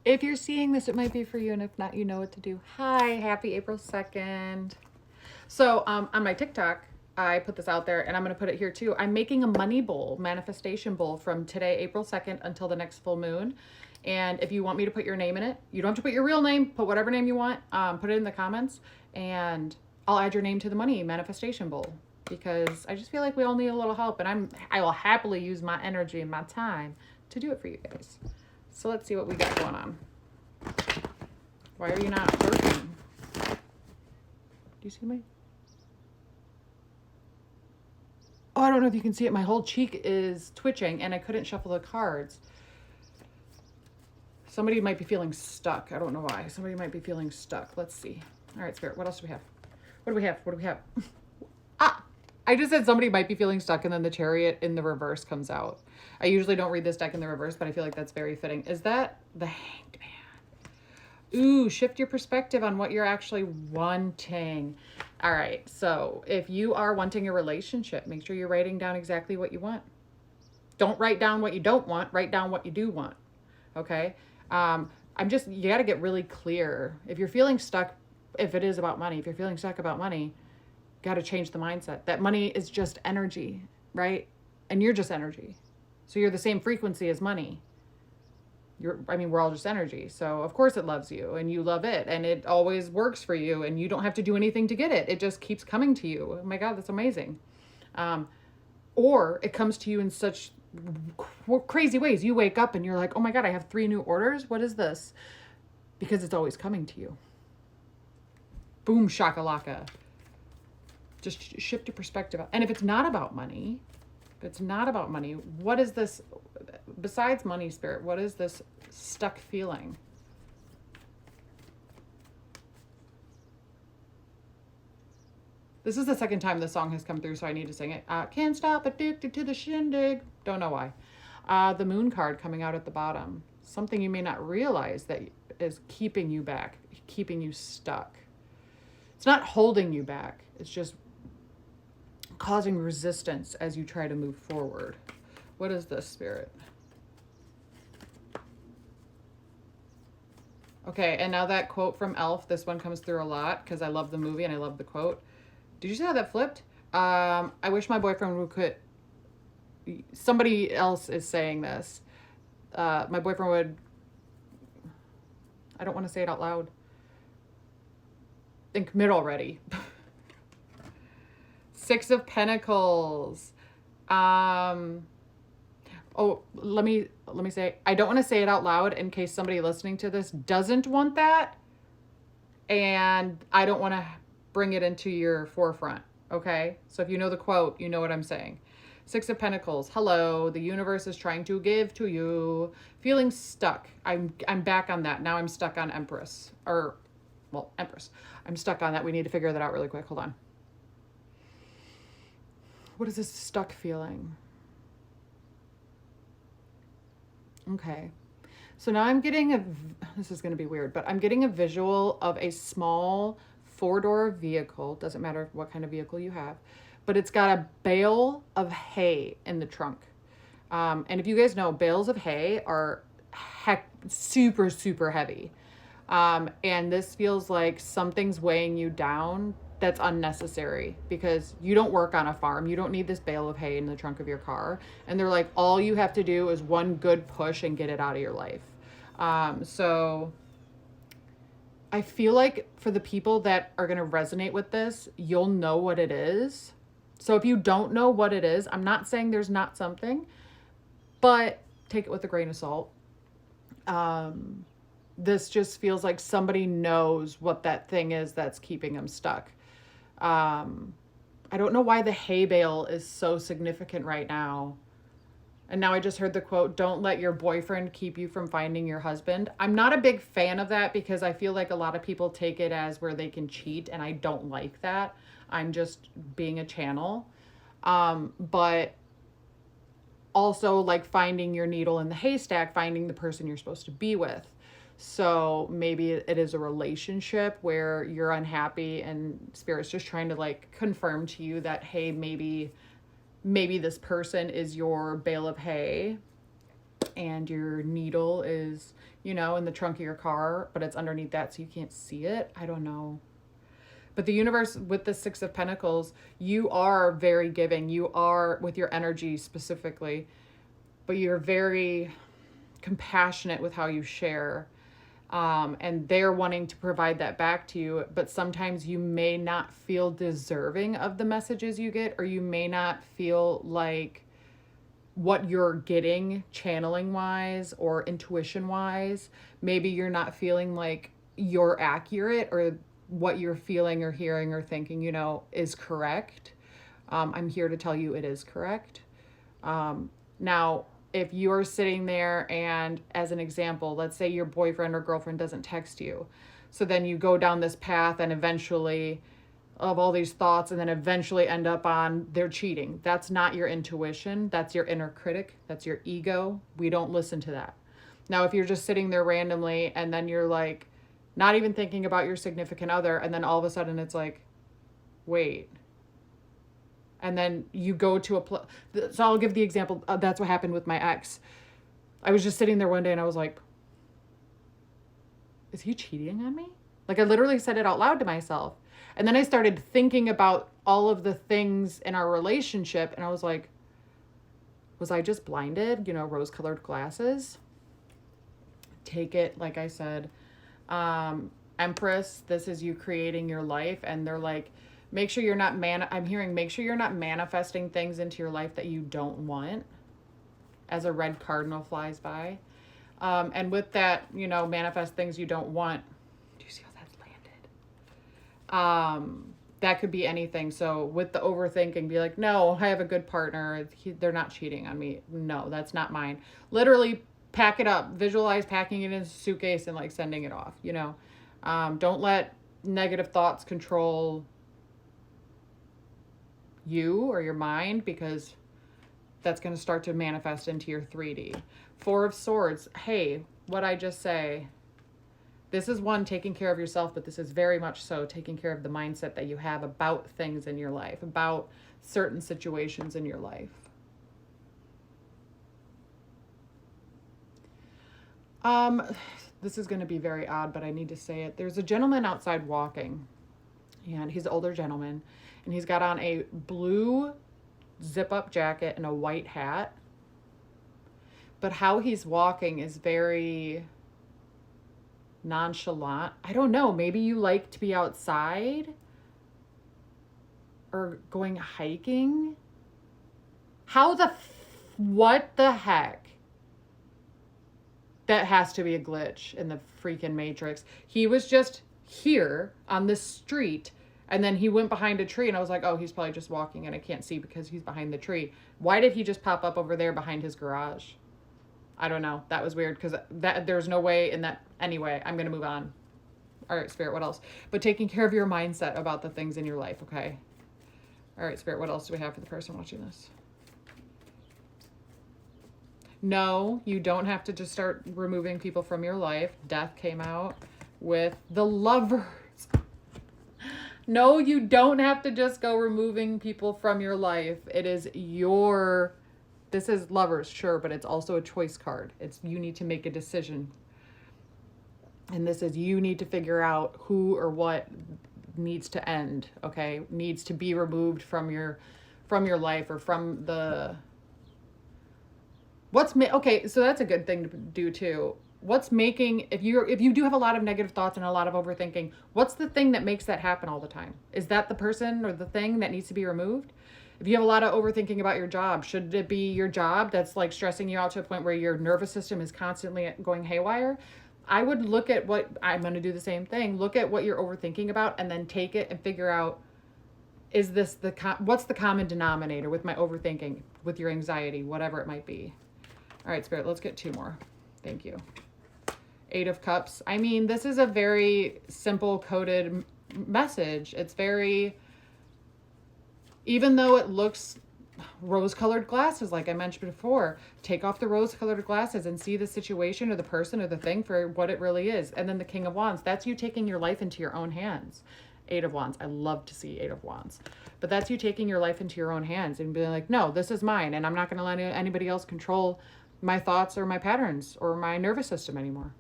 If you're seeing this, it might be for you, and if not, you know what to do. Hi, happy April 2nd. So, on my TikTok, I put this out there, and I'm going to put it here too. I'm making a money bowl, manifestation bowl from today, April 2nd, until the next full moon. And if you want me to put your name in it, you don't have to put your real name, put whatever name you want, put it in the comments, and I'll add your name to the money manifestation bowl because I just feel like we all need a little help, and I will happily use my energy and my time to do it for you guys. So let's see what we got going on. Why are you not working? Do you see me? Oh, I don't know if you can see it. My whole cheek is twitching and I couldn't shuffle the cards. Somebody might be feeling stuck. I don't know why. Somebody might be feeling stuck. Let's see. All right, Spirit, what else do we have? What do we have? What do we have? Ah, I just said somebody might be feeling stuck and then the Chariot in the reverse comes out. I usually don't read this deck in the reverse, but I feel like that's very fitting. Is that the Hanged Man? Ooh, shift your perspective on what you're actually wanting. All right, so if you are wanting a relationship, make sure you're writing down exactly what you want. Don't write down what you don't want, write down what you do want. Okay? You got to get really clear. If you're feeling stuck, if it is about money, if you're feeling stuck about money, got to change the mindset that money is just energy, right? And you're just energy. So you're the same frequency as money. We're all just energy. So of course it loves you and you love it and it always works for you and you don't have to do anything to get it. It just keeps coming to you. Oh my God, that's amazing. Or it comes to you in such crazy ways. You wake up and you're like, oh my God, I have 3 new orders. What is this? Because it's always coming to you. Boom, shakalaka. Just shift your perspective. And if it's not about money, what is this, besides money, Spirit, what is this stuck feeling? This is the second time this song has come through, so I need to sing it. Can't stop addicted to the shindig. Don't know why. The moon card coming out at the bottom. Something you may not realize that is keeping you back, keeping you stuck. It's not holding you back. It's just causing resistance as you try to move forward. What is this, Spirit? Okay, and now that quote from Elf, this one comes through a lot because I love the movie and I love the quote. Did you see how that flipped? I wish my boyfriend would quit. Somebody else is saying this. My boyfriend would. I don't want to say it out loud. Then commit already. 6 of Pentacles. Let me say, I don't want to say it out loud in case somebody listening to this doesn't want that. And I don't want to bring it into your forefront. Okay? So if you know the quote, you know what I'm saying. 6 of Pentacles. Hello, the universe is trying to give to you. Feeling stuck. I'm back on that. Now I'm stuck on Empress. Empress. I'm stuck on that. We need to figure that out really quick. Hold on. What is this stuck feeling? Okay. So now I'm getting this is going to be weird, but I'm getting a visual of a small 4-door vehicle. Doesn't matter what kind of vehicle you have, but it's got a bale of hay in the trunk. And if you guys know, bales of hay are super, super heavy. And this feels like something's weighing you down that's unnecessary because you don't work on a farm. You don't need this bale of hay in the trunk of your car. And they're like, all you have to do is one good push and get it out of your life. So I feel like for the people that are going to resonate with this, you'll know what it is. So if you don't know what it is, I'm not saying there's not something, but take it with a grain of salt. This just feels like somebody knows what that thing is that's keeping them stuck. I don't know why the hay bale is so significant right now. And now I just heard the quote, don't let your boyfriend keep you from finding your husband. I'm not a big fan of that because I feel like a lot of people take it as where they can cheat, and I don't like that. I'm just being a channel. But also like finding your needle in the haystack, finding the person you're supposed to be with. So maybe it is a relationship where you're unhappy and Spirit's just trying to like confirm to you that, hey, maybe this person is your bale of hay and your needle is you know, in the trunk of your car, but it's underneath that so you can't see it. I don't know. But the universe with the Six of Pentacles, you are very giving. You are, with your energy specifically, but you're very compassionate with how you share. And they're wanting to provide that back to you. But sometimes you may not feel deserving of the messages you get, or you may not feel like what you're getting channeling wise or intuition wise. Maybe you're not feeling like you're accurate, or what you're feeling or hearing or thinking, you know, is correct. I'm here to tell you it is correct. Now, if you're sitting there and, as an example, let's say your boyfriend or girlfriend doesn't text you. So then you go down this path and eventually of all these thoughts and then eventually end up on they're cheating. That's not your intuition. That's your inner critic. That's your ego. We don't listen to that. Now, if you're just sitting there randomly and then you're like not even thinking about your significant other, and then all of a sudden it's like, wait. And then you go to so I'll give the example. That's what happened with my ex. I was just sitting there one day and I was like, is he cheating on me? Like, I literally said it out loud to myself. And then I started thinking about all of the things in our relationship. And I was like, was I just blinded? You know, rose-colored glasses. Take it, like I said. Empress, this is you creating your life. And they're like, make sure you're not make sure you're not manifesting things into your life that you don't want, as a red cardinal flies by. And with that, you know, manifest things you don't want. Do you see how that's landed? That could be anything. So with the overthinking, be like, no, I have a good partner. They're not cheating on me. No, that's not mine. Literally pack it up, visualize packing it in a suitcase and like sending it off, you know. Don't let negative thoughts control you or your mind, because that's going to start to manifest into your 3D. Four of Swords. Hey, what I just say, this is one, taking care of yourself, but this is very much so taking care of the mindset that you have about things in your life, about certain situations in your life. This is going to be very odd, but I need to say it. There's a gentleman outside walking, and he's an older gentleman, and he's got on a blue zip-up jacket and a white hat. But how he's walking is very nonchalant. I don't know. Maybe you like to be outside or going hiking. What the heck? That has to be a glitch in the freaking Matrix. He was just here on this street, and then he went behind a tree, and I was like, oh, he's probably just walking and I can't see because he's behind the tree. Why did he just pop up over there behind his garage? I don't know. That was weird, because there's no way in that. Anyway, I'm going to move on. All right, Spirit, what else? But taking care of your mindset about the things in your life, okay? All right, Spirit, what else do we have for the person watching this? No, you don't have to just start removing people from your life. Death came out with the Lovers. No, you don't have to just go removing people from your life. It is this is Lovers, sure, but it's also a choice card. You need to make a decision. And this is, you need to figure out who or what needs to end, okay? Needs to be removed from your life, or from the... Okay, so that's a good thing to do too. What's making, if you do have a lot of negative thoughts and a lot of overthinking, what's the thing that makes that happen all the time? Is that the person or the thing that needs to be removed? If you have a lot of overthinking about your job, should it be your job that's like stressing you out to a point where your nervous system is constantly going haywire? I would look at I'm going to do the same thing. Look at what you're overthinking about, and then take it and figure out, is this what's the common denominator with my overthinking, with your anxiety, whatever it might be. All right, Spirit, let's get two more. Thank you. Eight of Cups. I mean, this is a very simple coded message. It's very, even though it looks rose-colored glasses, like I mentioned before, take off the rose-colored glasses and see the situation or the person or the thing for what it really is. And then the King of Wands, that's you taking your life into your own hands. Eight of Wands. I love to see Eight of Wands. But that's you taking your life into your own hands and being like, no, this is mine, and I'm not going to let anybody else control my thoughts or my patterns or my nervous system anymore.